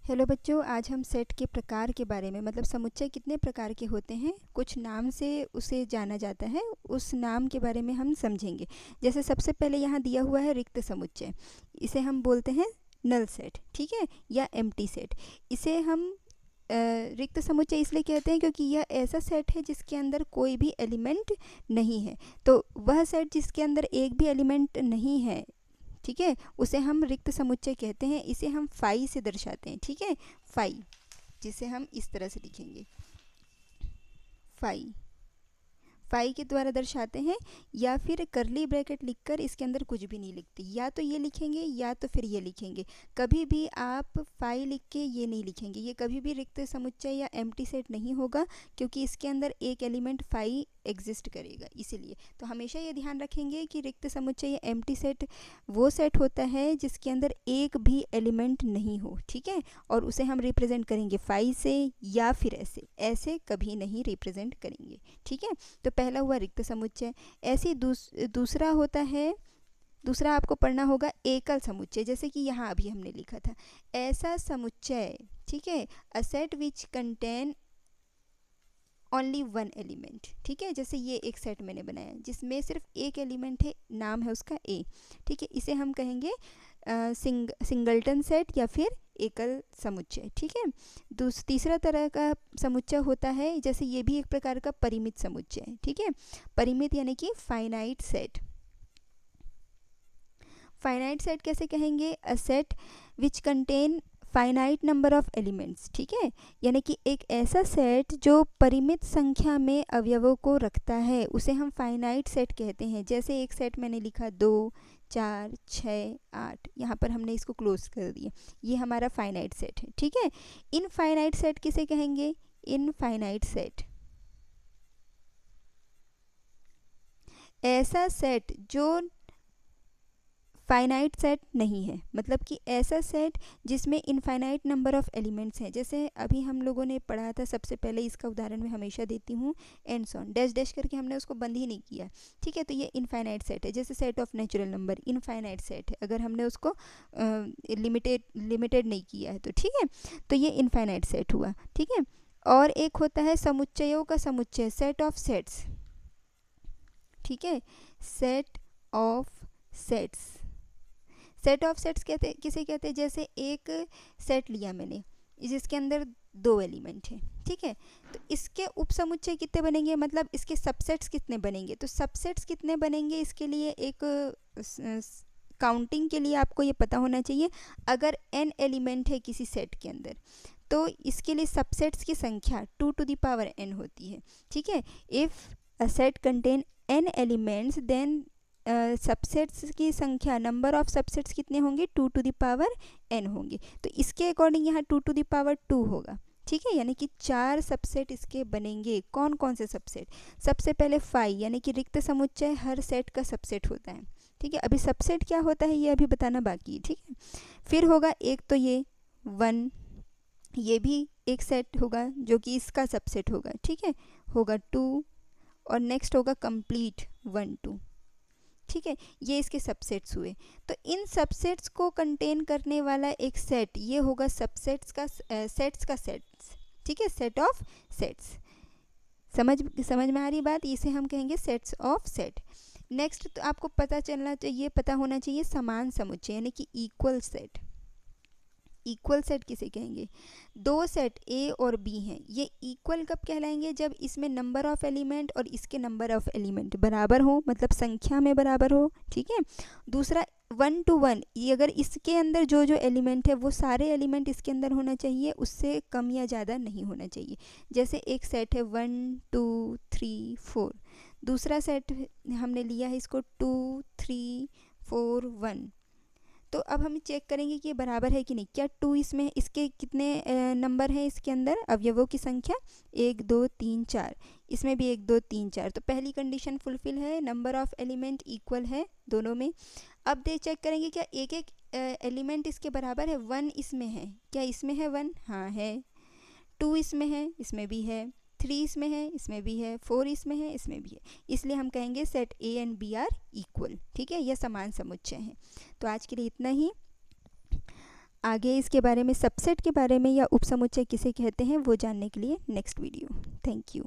Hello बच्चों, आज हम सेट के प्रकार के बारे में मतलब समुच्चय कितने प्रकार के होते हैं, कुछ नाम से उसे जाना जाता है, उस नाम के बारे में हम समझेंगे। जैसे सबसे पहले यहाँ दिया हुआ है रिक्त समुच्चय, इसे हम बोलते हैं नल सेट, ठीक है, या एम्प्टी सेट। इसे हम रिक्त समुच्चय इसलिए कहते हैं क्योंकि यह ऐसा सेट है जिसके अंदर कोई भी एलिमेंट नहीं है। तो वह सेट जिसके अंदर एक भी एलिमेंट नहीं है, ठीक है, उसे हम रिक्त समुच्चय कहते हैं। इसे हम फाई से दर्शाते हैं, ठीक है, फाई, जिसे हम इस तरह से लिखेंगे, फाई, फाई के द्वारा दर्शाते हैं। या फिर करली ब्रैकेट लिखकर इसके अंदर कुछ भी नहीं लिखते, या तो ये लिखेंगे या तो फिर ये लिखेंगे। कभी भी आप फाई लिख के ये नहीं लिखेंगे, ये कभी भी रिक्त समुच्चय या एम्प्टी सेट नहीं होगा, क्योंकि इसके अंदर एक एलिमेंट फाई एग्जिस्ट करेगा। इसीलिए तो हमेशा ये ध्यान रखेंगे कि रिक्त समुच्चय या एम्प्टी सेट वो सेट होता है जिसके अंदर एक भी एलिमेंट नहीं हो, ठीक है, और उसे हम रिप्रेजेंट करेंगे फाई से या फिर ऐसे, ऐसे कभी नहीं रिप्रेजेंट करेंगे, ठीक है। तो पहला हुआ रिक्त समुच्चय। ऐसे दूसरा होता है, दूसरा आपको पढ़ना होगा एकल समुच्चय, जैसे कि यहाँ अभी हमने लिखा था ऐसा समुच्चय, ठीक है, a set which contain only one element, ठीक है। जैसे ये एक सेट मैंने बनाया जिसमें सिर्फ एक एलिमेंट है, नाम है उसका ए, ठीक है, इसे हम कहेंगे सिंगल्टन सेट या फिर एकल समुच्चय, ठीक है। तीसरा तरह का समुच्चय होता है, जैसे ये भी एक प्रकार का परिमित समुच्चय, ठीक है, परिमित यानी कि फाइनाइट सेट। फाइनाइट सेट कैसे कहेंगे? A set which contain finite number of elements, ठीक है, यानी कि एक ऐसा सेट जो परिमित संख्या में अवयवों को रखता है, उसे हम फाइनाइट सेट कहते हैं। जैसे एक सेट मैंने लिखा 2, 4, 6, 8, यहाँ पर हमने इसको क्लोज कर दिया, ये हमारा फाइनाइट सेट है, ठीक है। इनफाइनाइट सेट किसे कहेंगे? इनफाइनाइट सेट ऐसा सेट जो फाइनाइट सेट नहीं है, मतलब कि ऐसा सेट जिसमें इनफाइनाइट नंबर ऑफ एलिमेंट्स हैं। जैसे अभी हम लोगों ने पढ़ा था, सबसे पहले इसका उदाहरण मैं हमेशा देती हूँ, एंड सॉन, डैश डैश करके हमने उसको बंद ही नहीं किया, ठीक है। तो ये इनफाइनाइट सेट है। जैसे set of natural number infinite set है, अगर हमने उसको लिमिटेड नहीं किया है तो, ठीक है, तो ये इनफाइनाइट सेट हुआ, ठीक है। और एक होता है समुच्चयों का समुच्चय, सेट ऑफ सेट्स, ठीक है, set of sets. Set of sets कहते किसे कहते हैं? जैसे एक सेट लिया मैंने जिसके अंदर 2 एलिमेंट हैं, ठीक है, तो इसके उपसमुच्चय कितने बनेंगे, मतलब इसके सबसेट्स कितने बनेंगे? तो सबसेट्स कितने बनेंगे इसके लिए एक काउंटिंग के लिए आपको ये पता होना चाहिए। अगर n एलिमेंट है किसी सेट के अंदर, तो इसके लिए सबसेट्स की संख्या 2 to the power n होती है, ठीक है। If a set contain n elements then subsets की संख्या, नंबर ऑफ सबसेट्स कितने होंगे? 2 to the power n होंगे। तो इसके अकॉर्डिंग यहाँ 2 to the power 2 होगा, ठीक है, यानी कि 4 सबसेट इसके बनेंगे। कौन कौन से सबसेट? सबसे पहले फाई, यानी कि रिक्त समुच्चय हर सेट का सबसेट होता है, ठीक है। अभी सबसेट क्या होता है ये अभी बताना बाकी है, ठीक है। फिर होगा एक तो ये 1, ये भी एक सेट होगा जो कि इसका सबसेट होगा, ठीक है, होगा 2, और नेक्स्ट होगा कंप्लीट 1, 2, ठीक है, ये इसके सबसेट्स हुए। तो इन सबसेट्स को कंटेन करने वाला एक सेट, ये होगा सबसेट्स का सेट्स का सेट्स, ठीक है, सेट ऑफ सेट्स। समझ में आ रही बात? इसे हम कहेंगे सेट्स ऑफ सेट। नेक्स्ट तो आपको पता चलना चाहिए, पता होना चाहिए समान समुच्चय, यानी कि इक्वल सेट। इक्वल सेट किसे कहेंगे? 2 सेट ए और बी हैं, ये इक्वल कब कहलाएंगे? जब इसमें नंबर ऑफ एलिमेंट और इसके नंबर ऑफ एलिमेंट बराबर हो, मतलब संख्या में बराबर हो, ठीक है। दूसरा 1 to 1, ये अगर इसके अंदर जो जो एलिमेंट है वो सारे एलिमेंट इसके अंदर होना चाहिए, उससे कम या ज़्यादा नहीं होना चाहिए। जैसे एक सेट है 1, 2, 3, 4, दूसरा सेट हमने लिया है इसको 2, 3, 4, 1। तो अब हम चेक करेंगे कि ये बराबर है कि नहीं। क्या 2 इसमें, इसके कितने नंबर हैं इसके अंदर, अवयवों की संख्या? 1, 2, 3, 4, इसमें भी 1, 2, 3, 4। तो पहली कंडीशन फुलफिल है, नंबर ऑफ एलिमेंट इक्वल है दोनों में। अब दे चेक करेंगे क्या एक एक एलिमेंट इसके बराबर है? 1 इसमें है, क्या इसमें है 1? हाँ है। 2 इसमें है, इसमें भी है। 3 इसमें है, इसमें भी है। 4 इसमें है, इसमें भी है। इसलिए हम कहेंगे set A and B are equal, ठीक है, यह समान समुच्चय है। तो आज के लिए इतना ही। आगे इसके बारे में, सबसेट के बारे में या उपसमुच्चय किसे कहते हैं वो जानने के लिए नेक्स्ट वीडियो। Thank you.